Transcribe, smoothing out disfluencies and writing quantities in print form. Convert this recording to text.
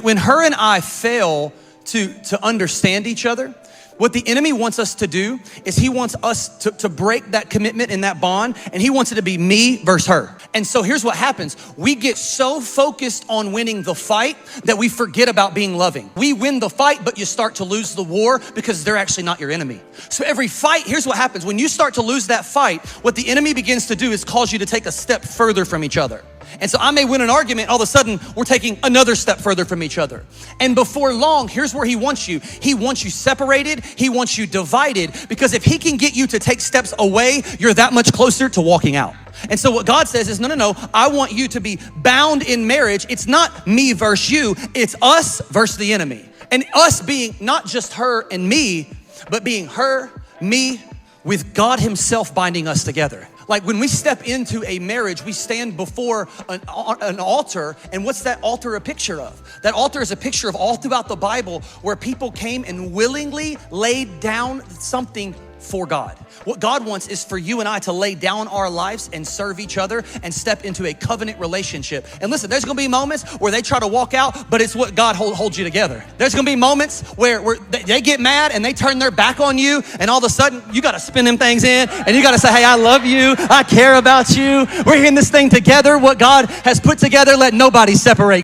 When her and I fail to understand each other, what the enemy wants us to do is he wants us to break that commitment and that bond, and he wants it to be me versus her. And so here's what happens. We get so focused on winning the fight that we forget about being loving. We win the fight, but you start to lose the war because they're actually not your enemy. So every fight, here's what happens. When you start to lose that fight, what the enemy begins to do is cause you to take a step further from each other. And so I may win an argument, all of a sudden we're taking another step further from each other. And before long, here's where he wants you. He wants you separated, he wants you divided, because if he can get you to take steps away, you're that much closer to walking out. And so what God says is, no, I want you to be bound in marriage. It's not me versus you, it's us versus the enemy. And us being not just her and me, but being her, me, with God himself binding us together. Like when we step into a marriage, we stand before an altar. And what's that altar a picture of? That altar is a picture of all throughout the Bible where people came and willingly laid down something for God. What God wants is for you and I to lay down our lives and serve each other and step into a covenant relationship. And listen, there's gonna be moments where they try to walk out, but it's what God holds you together. There's gonna be moments where they get mad and they turn their back on you, and all of a sudden you gotta spin them things in and you gotta say, hey, I love you, I care about you. We're in this thing together. What God has put together, let nobody separate.